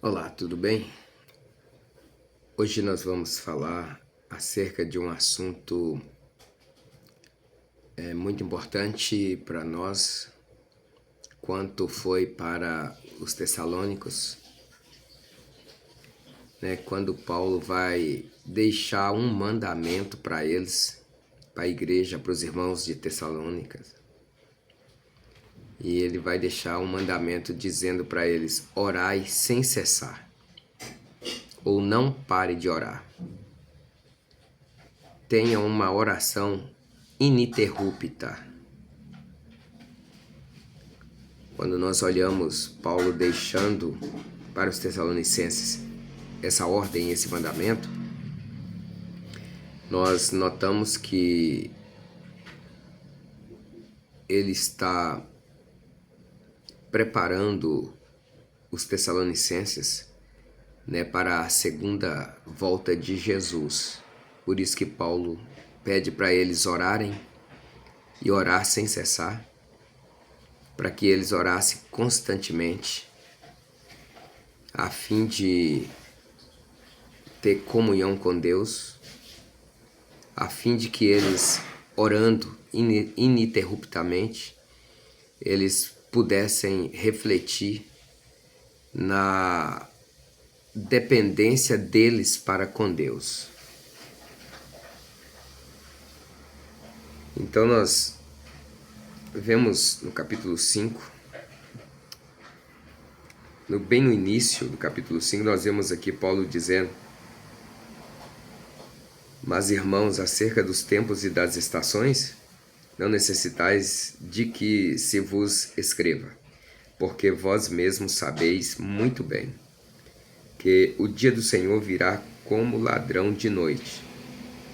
Olá, tudo bem? Hoje nós vamos falar acerca de um assunto muito importante para nós, quanto foi para os tessalônicos, né? Quando Paulo vai deixar um mandamento para eles, para a igreja, para os irmãos de Tessalônicas. E ele vai deixar um mandamento dizendo para eles: orai sem cessar, ou não pare de orar. Tenha uma oração ininterrupta. Quando nós olhamos Paulo deixando para os Tessalonicenses essa ordem, esse mandamento, nós notamos que ele está preparando os Tessalonicenses, né, para a segunda volta de Jesus. Por isso que Paulo pede para eles orarem e orar sem cessar, para que eles orassem constantemente, a fim de ter comunhão com Deus, a fim de que eles, orando ininterruptamente, eles pudessem refletir na dependência deles para com Deus. Então nós vemos no capítulo 5, bem no início do capítulo 5, nós vemos aqui Paulo dizendo: mas irmãos, acerca dos tempos e das estações, não necessitais de que se vos escreva, porque vós mesmos sabeis muito bem que o dia do Senhor virá como ladrão de noite.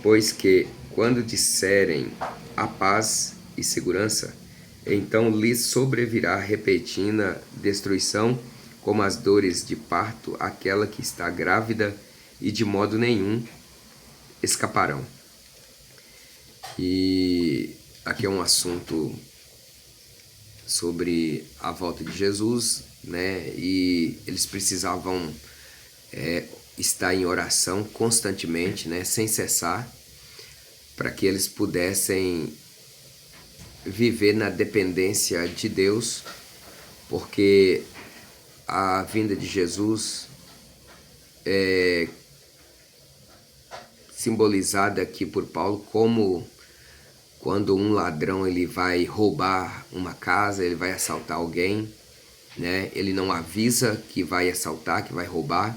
Pois que, quando disserem a paz e segurança, então lhes sobrevirá repentina destruição, como as dores de parto, aquela que está grávida, e de modo nenhum escaparão. E aqui é um assunto sobre a volta de Jesus, né? E eles precisavam estar em oração constantemente, né? Sem cessar, para que eles pudessem viver na dependência de Deus, porque a vinda de Jesus é simbolizada aqui por Paulo como quando um ladrão ele vai roubar uma casa, ele vai assaltar alguém, né? Ele não avisa que vai assaltar, que vai roubar.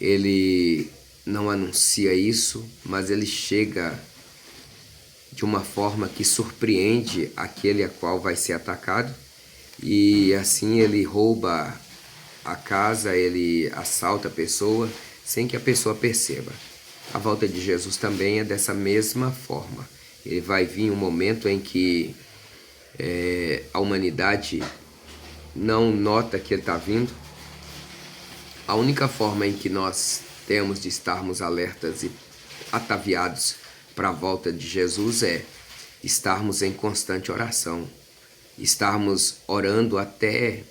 Ele não anuncia isso, mas ele chega de uma forma que surpreende aquele a qual vai ser atacado, e assim ele rouba a casa, ele assalta a pessoa sem que a pessoa perceba. A volta de Jesus também é dessa mesma forma. Ele vai vir um momento em que a humanidade não nota que ele está vindo. A única forma em que nós temos de estarmos alertas e ataviados para a volta de Jesus é estarmos em constante oração, estarmos orando até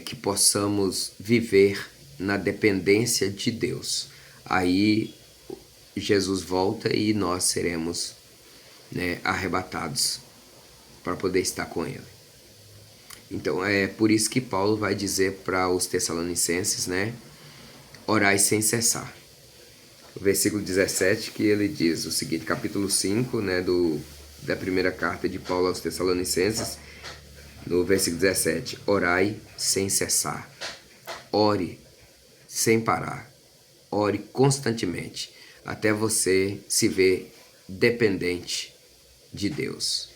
que possamos viver na dependência de Deus. Aí Jesus volta e nós seremos, né, arrebatados para poder estar com Ele. Então é por isso que Paulo vai dizer para os Tessalonicenses, né, orai sem cessar. O versículo 17 que ele diz o seguinte, capítulo 5, né, da primeira carta de Paulo aos Tessalonicenses, no versículo 17, orai sem cessar, ore sem parar, ore constantemente, até você se ver dependente de Deus.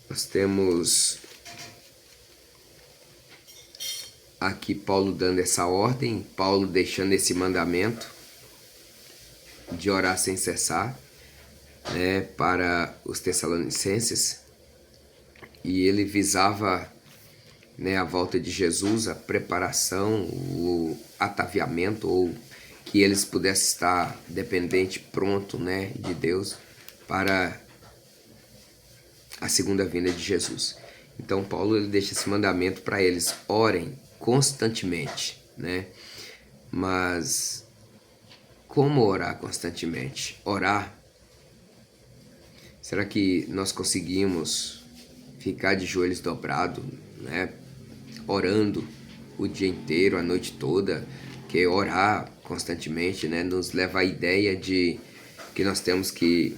Nós temos aqui Paulo dando essa ordem, Paulo deixando esse mandamento de orar sem cessar, né, para os Tessalonicenses, e ele visava, né, a volta de Jesus, a preparação, o ataviamento, ou que eles pudessem estar dependente, pronto, né, de Deus para a segunda vinda de Jesus. Então Paulo ele deixa esse mandamento para eles: orem constantemente, né? Mas como orar constantemente? Orar, será que nós conseguimos ficar de joelhos dobrados, né? Orando o dia inteiro, a noite toda? Que orar constantemente, né, nos leva à ideia de que nós temos que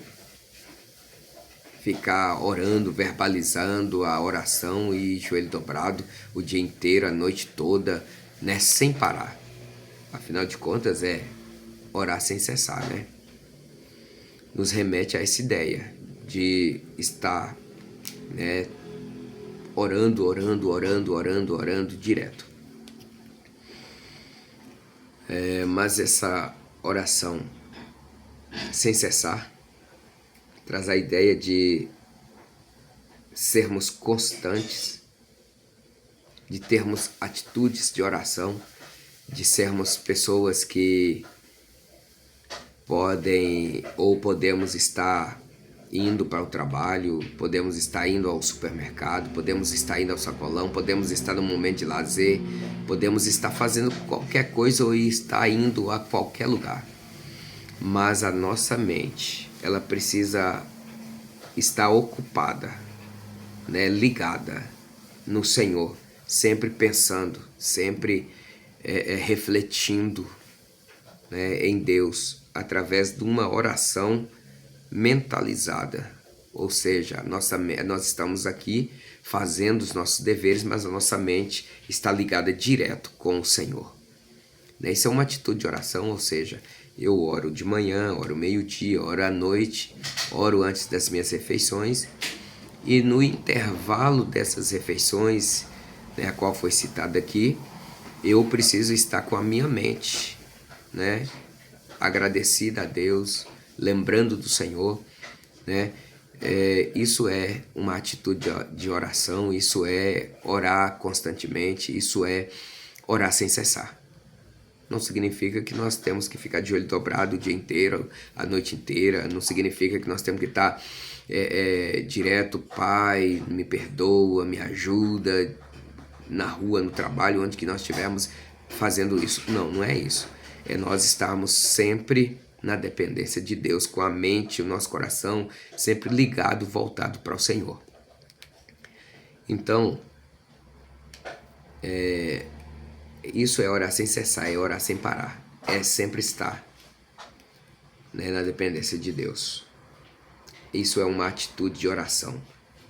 ficar orando, verbalizando a oração e joelho dobrado o dia inteiro, a noite toda, né, sem parar. Afinal de contas, é orar sem cessar, né? Nos remete a essa ideia de estar, né, orando direto. Mas essa oração sem cessar traz a ideia de sermos constantes, de termos atitudes de oração, de sermos pessoas que podemos estar indo para o trabalho, podemos estar indo ao supermercado, podemos estar indo ao sacolão, podemos estar no momento de lazer, podemos estar fazendo qualquer coisa ou estar indo a qualquer lugar. Mas a nossa mente, ela precisa estar ocupada, né, ligada no Senhor, sempre pensando, sempre refletindo, né, em Deus, através de uma oração mentalizada. Ou seja, nós estamos aqui fazendo os nossos deveres, mas a nossa mente está ligada direto com o Senhor. Isso é uma atitude de oração, ou seja, eu oro de manhã, oro meio-dia, oro à noite, oro antes das minhas refeições, e no intervalo dessas refeições, né, a qual foi citada aqui, eu preciso estar com a minha mente, né, agradecida a Deus, lembrando do Senhor, né? Isso é uma atitude de oração, isso é orar constantemente, isso é orar sem cessar. Não significa que nós temos que ficar de joelho dobrado o dia inteiro, a noite inteira. Não significa que nós temos que estar direto, Pai, me perdoa, me ajuda, na rua, no trabalho, onde que nós estivermos fazendo isso. Não, não é isso. É nós estarmos sempre na dependência de Deus, com a mente, o nosso coração sempre ligado, voltado para o Senhor. Então, isso é orar sem cessar, é orar sem parar, é sempre estar, né, na dependência de Deus. Isso é uma atitude de oração.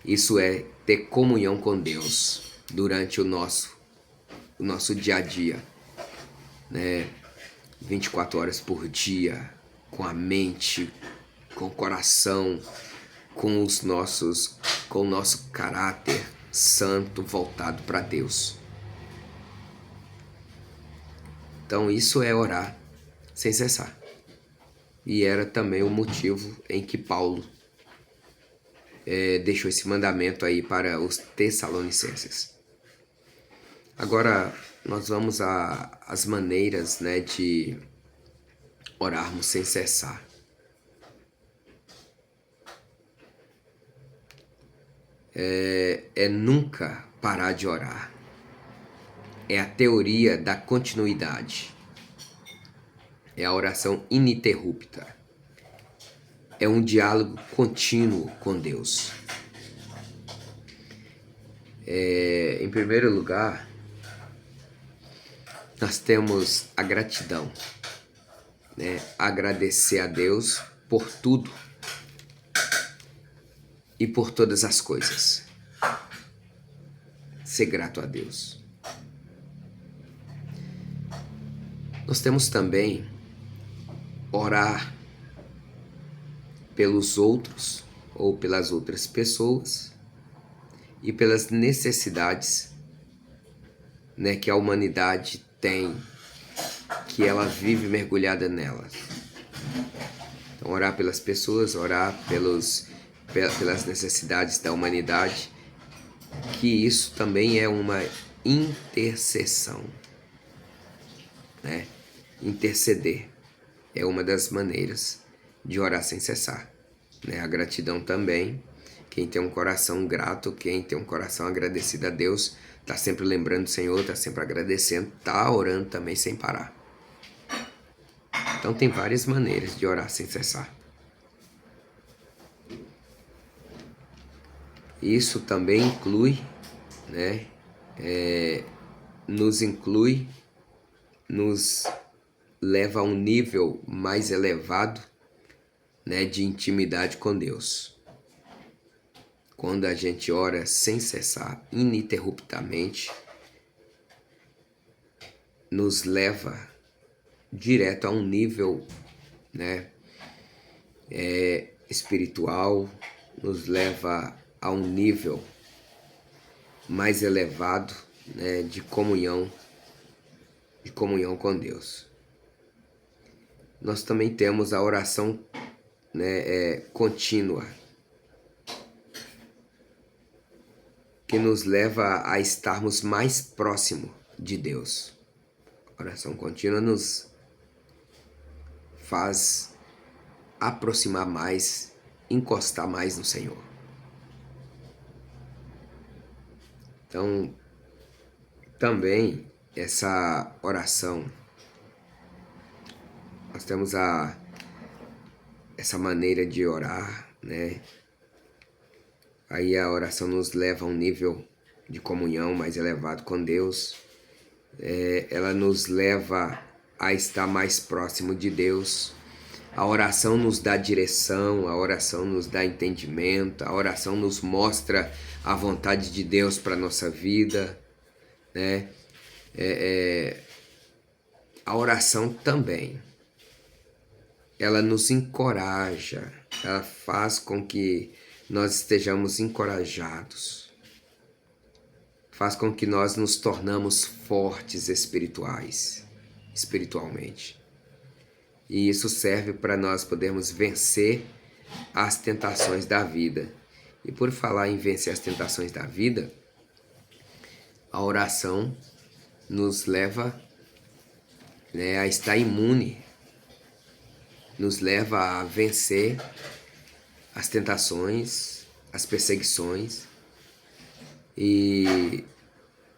Isso é ter comunhão com Deus durante o nosso dia a dia, né? 24 horas por dia, com a mente, com o coração, com o nosso caráter santo voltado para Deus. Então isso é orar sem cessar. E era também o motivo em que Paulo deixou esse mandamento aí para os Tessalonicenses. Agora nós vamos às maneiras, né, de orarmos sem cessar. É nunca parar de orar. É a teoria da continuidade. É a oração ininterrupta. É um diálogo contínuo com Deus. Em primeiro lugar, nós temos a gratidão, né? Agradecer a Deus por tudo e por todas as coisas. Ser grato a Deus. Nós temos também orar pelos outros ou pelas outras pessoas e pelas necessidades, né, que a humanidade tem, que ela vive mergulhada nelas. Então, orar pelas pessoas, orar pelas necessidades da humanidade, que isso também é uma intercessão, né? Interceder é uma das maneiras de orar sem cessar, né? A gratidão também, Quem tem um coração grato, quem tem um coração agradecido a Deus, está sempre lembrando do Senhor, está sempre agradecendo, está orando também sem parar. Então tem várias maneiras de orar sem cessar. Isso também inclui, né, nos leva a um nível mais elevado, né, de intimidade com Deus. Quando a gente ora sem cessar, ininterruptamente, nos leva direto a um nível, né, espiritual, nos leva a um nível mais elevado, né, de comunhão com Deus. Nós também temos a oração, né, contínua, que nos leva a estarmos mais próximo de Deus. A oração contínua nos faz aproximar mais, encostar mais no Senhor. Então, também essa oração, nós temos essa maneira de orar, né? Aí a oração nos leva a um nível de comunhão mais elevado com Deus. Ela nos leva a estar mais próximo de Deus. A oração nos dá direção, a oração nos dá entendimento, a oração nos mostra a vontade de Deus para a nossa vida, né? A oração também, ela nos encoraja, ela faz com que nós estejamos encorajados, faz com que nós nos tornamos fortes espiritualmente. E isso serve para nós podermos vencer as tentações da vida. E por falar em vencer as tentações da vida, a oração nos leva, né, a estar imune, nos leva a vencer as tentações, as perseguições. E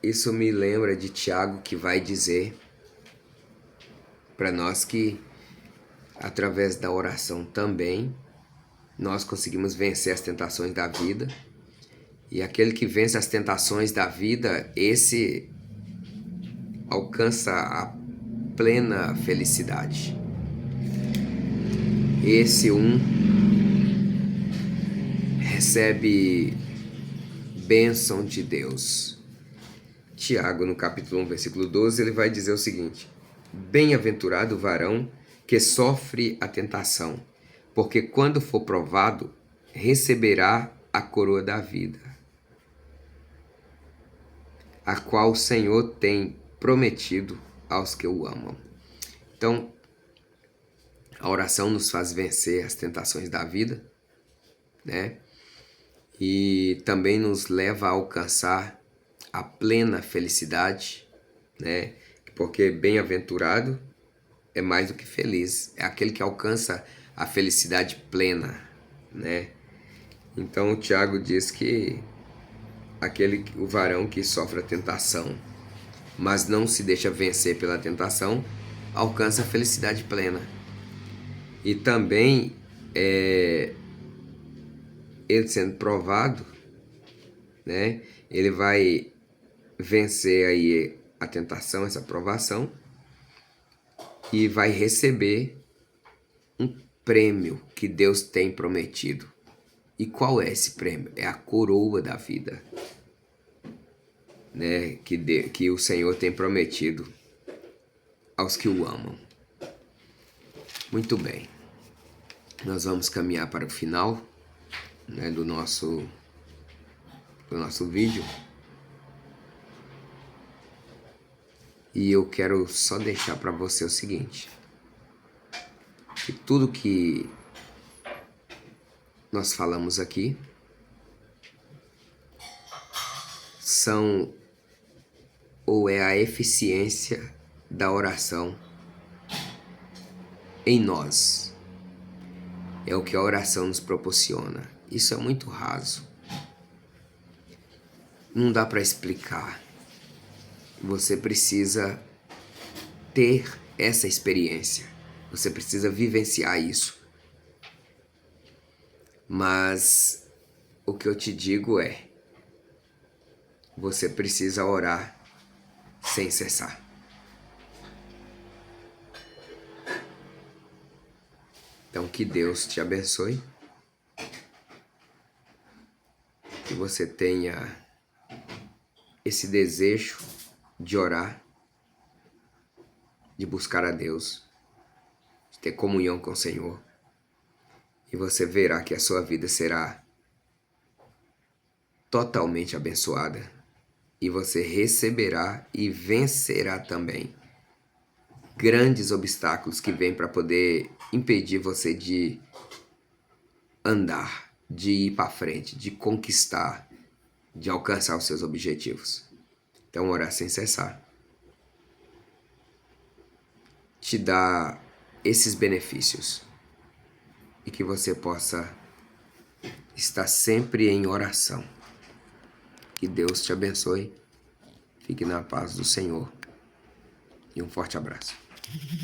isso me lembra de Tiago, que vai dizer para nós que através da oração também nós conseguimos vencer as tentações da vida. E aquele que vence as tentações da vida, esse alcança a plena felicidade. Esse recebe bênção de Deus. Tiago, no capítulo 1, versículo 12, ele vai dizer o seguinte: bem-aventurado o varão que sofre a tentação, porque quando for provado, receberá a coroa da vida, a qual o Senhor tem prometido aos que o amam. Então, a oração nos faz vencer as tentações da vida, né? E também nos leva a alcançar a plena felicidade, né? Porque bem-aventurado é mais do que feliz, é aquele que alcança a felicidade plena, né? Então o Tiago diz que o varão que sofre a tentação, mas não se deixa vencer pela tentação, alcança a felicidade plena. E também ele sendo provado, né, ele vai vencer aí a tentação, essa provação, e vai receber um prêmio que Deus tem prometido. E qual é esse prêmio? É a coroa da vida, né, que o Senhor tem prometido aos que o amam. Muito bem, nós vamos caminhar para o final, né, do nosso vídeo. E eu quero só deixar para você o seguinte: que tudo que nós falamos aqui é a eficiência da oração em nós. É o que a oração nos proporciona. Isso é muito raso. Não dá para explicar. Você precisa ter essa experiência. Você precisa vivenciar isso. Mas o que eu te digo é: você precisa orar sem cessar. Então, que Deus te abençoe. Que você tenha esse desejo de orar, de buscar a Deus, de ter comunhão com o Senhor. E você verá que a sua vida será totalmente abençoada. E você receberá e vencerá também grandes obstáculos que vêm para poder impedir você de andar, de ir para frente, de conquistar, de alcançar os seus objetivos. Então, orar sem cessar te dá esses benefícios e que você possa estar sempre em oração. Que Deus te abençoe. Fique na paz do Senhor. E um forte abraço.